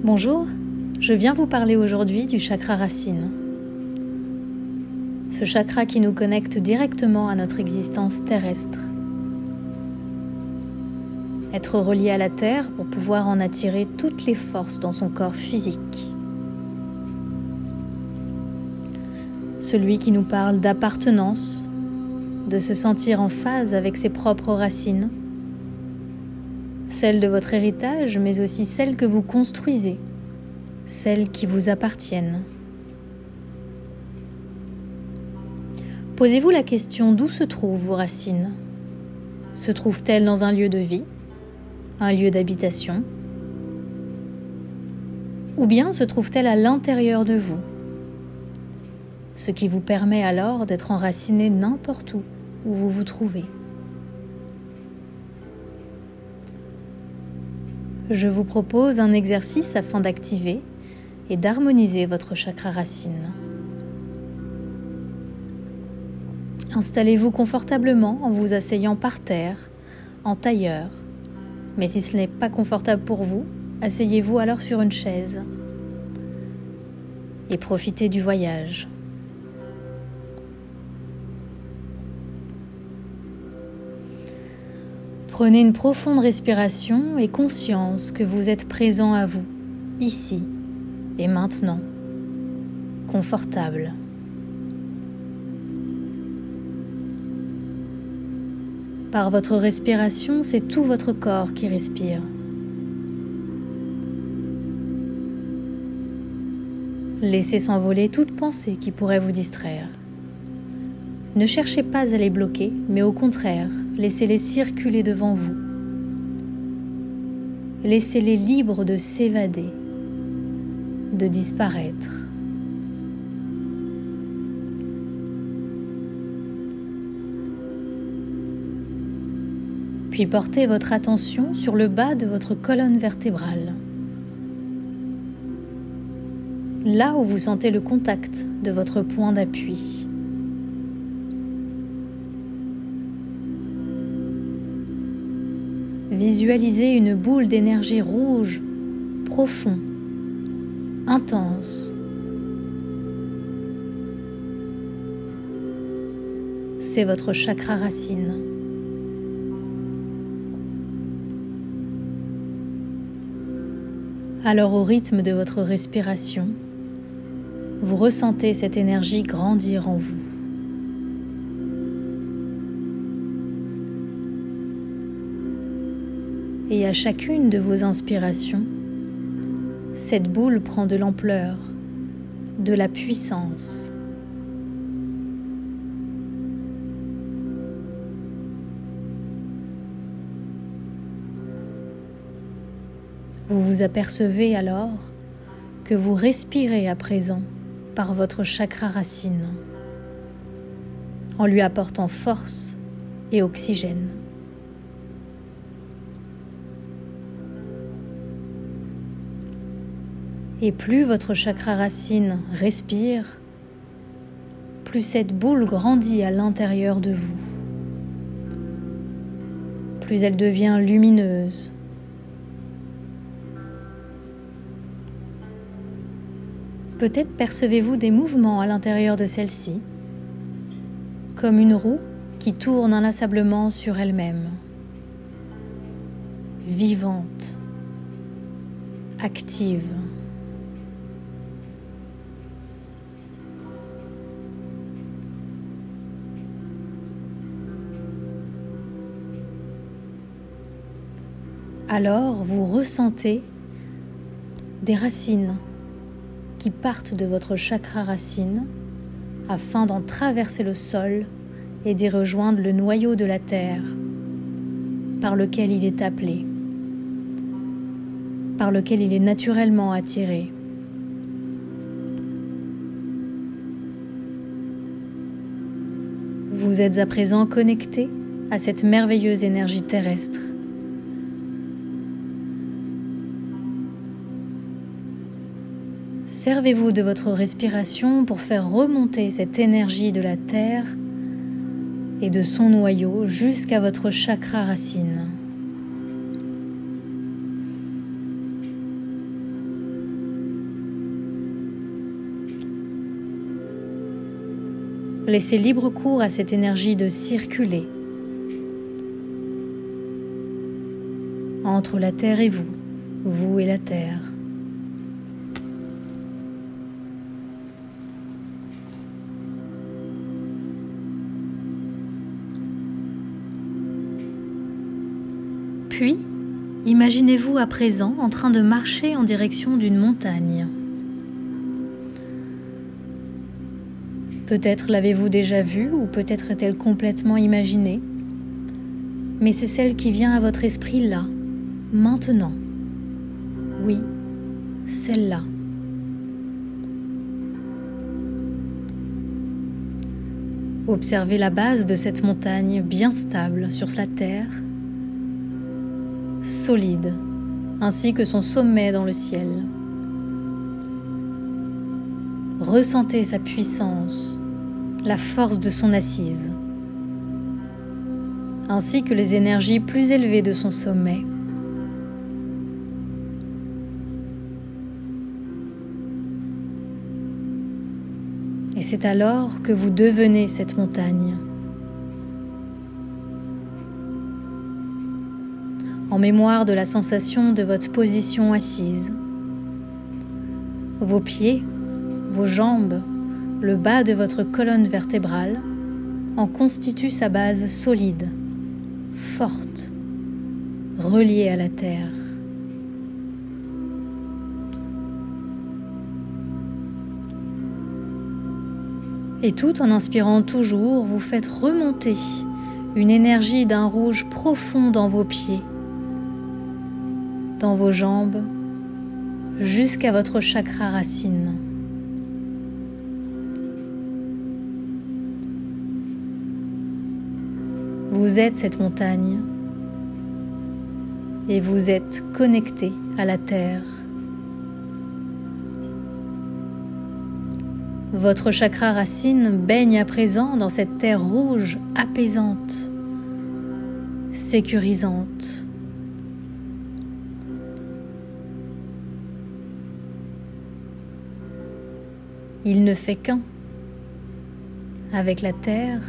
Bonjour, je viens vous parler aujourd'hui du chakra racine. Ce chakra qui nous connecte directement à notre existence terrestre. Être relié à la terre pour pouvoir en attirer toutes les forces dans son corps physique. Celui qui nous parle d'appartenance, de se sentir en phase avec ses propres racines, celles de votre héritage, mais aussi celles que vous construisez, celles qui vous appartiennent. Posez-vous la question d'où se trouvent vos racines. Se trouvent-elles dans un lieu de vie, un lieu d'habitation, ou bien se trouvent-elles à l'intérieur de vous, ce qui vous permet alors d'être enraciné n'importe où vous vous trouvez. Je vous propose un exercice afin d'activer et d'harmoniser votre chakra racine. Installez-vous confortablement en vous asseyant par terre, en tailleur. Mais si ce n'est pas confortable pour vous, asseyez-vous alors sur une chaise et profitez du voyage. Prenez une profonde respiration et conscience que vous êtes présent à vous, ici et maintenant, confortable. Par votre respiration, c'est tout votre corps qui respire. Laissez s'envoler toute pensée qui pourrait vous distraire. Ne cherchez pas à les bloquer, mais au contraire, laissez-les circuler devant vous. Laissez-les libres de s'évader, de disparaître. Puis portez votre attention sur le bas de votre colonne vertébrale. Là où vous sentez le contact de votre point d'appui. Visualisez une boule d'énergie rouge, profond, intense. C'est votre chakra racine. Alors au rythme de votre respiration, vous ressentez cette énergie grandir en vous. Et à chacune de vos inspirations, cette boule prend de l'ampleur, de la puissance. Vous vous apercevez alors que vous respirez à présent par votre chakra racine, en lui apportant force et oxygène. Et plus votre chakra racine respire, plus cette boule grandit à l'intérieur de vous. Plus elle devient lumineuse. Peut-être percevez-vous des mouvements à l'intérieur de celle-ci, comme une roue qui tourne inlassablement sur elle-même, vivante, active. Alors vous ressentez des racines qui partent de votre chakra racine afin d'en traverser le sol et d'y rejoindre le noyau de la terre par lequel il est appelé, par lequel il est naturellement attiré. Vous êtes à présent connecté à cette merveilleuse énergie terrestre. Servez-vous de votre respiration pour faire remonter cette énergie de la terre et de son noyau jusqu'à votre chakra racine. Laissez libre cours à cette énergie de circuler entre la terre et vous, vous et la terre. Puis, imaginez-vous à présent en train de marcher en direction d'une montagne. Peut-être l'avez-vous déjà vue ou peut-être est-elle complètement imaginée, mais c'est celle qui vient à votre esprit là, maintenant. Oui, celle-là. Observez la base de cette montagne bien stable sur la terre, solide, ainsi que son sommet dans le ciel. Ressentez sa puissance, la force de son assise, ainsi que les énergies plus élevées de son sommet. Et c'est alors que vous devenez cette montagne. En mémoire de la sensation de votre position assise. Vos pieds, vos jambes, le bas de votre colonne vertébrale en constituent sa base solide, forte, reliée à la terre. Et tout en inspirant toujours, vous faites remonter une énergie d'un rouge profond dans vos pieds, dans vos jambes, jusqu'à votre chakra racine. Vous êtes cette montagne et vous êtes connecté à la terre. Votre chakra racine baigne à présent dans cette terre rouge apaisante, sécurisante. Il ne fait qu'un avec la terre.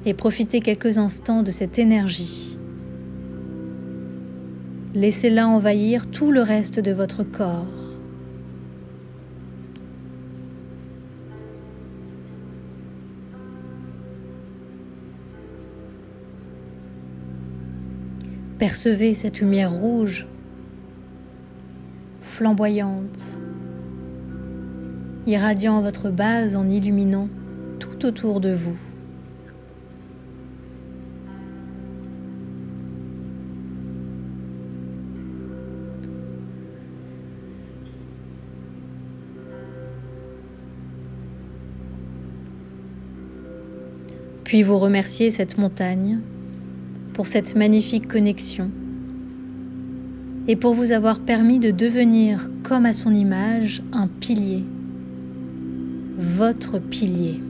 Et profitez quelques instants de cette énergie. Laissez-la envahir tout le reste de votre corps. Percevez cette lumière rouge, flamboyante, irradiant votre base en illuminant tout autour de vous. Puis vous remerciez cette montagne pour cette magnifique connexion et pour vous avoir permis de devenir, comme à son image, un pilier, votre pilier.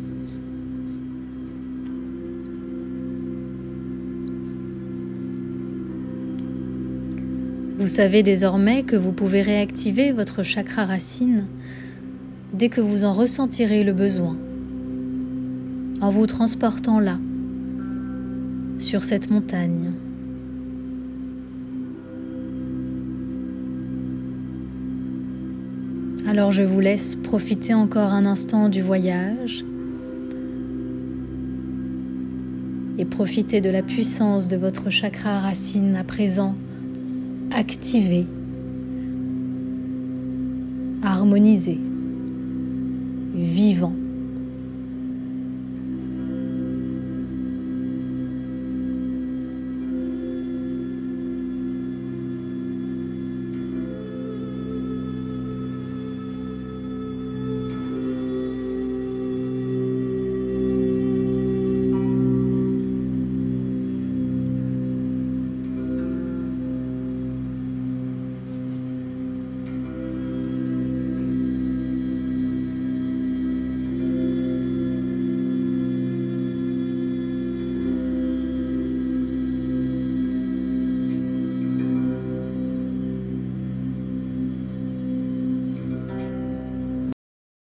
Vous savez désormais que vous pouvez réactiver votre chakra racine dès que vous en ressentirez le besoin, en vous transportant là, sur cette montagne. Alors je vous laisse profiter encore un instant du voyage et profiter de la puissance de votre chakra racine à présent activé, harmonisé, vivant.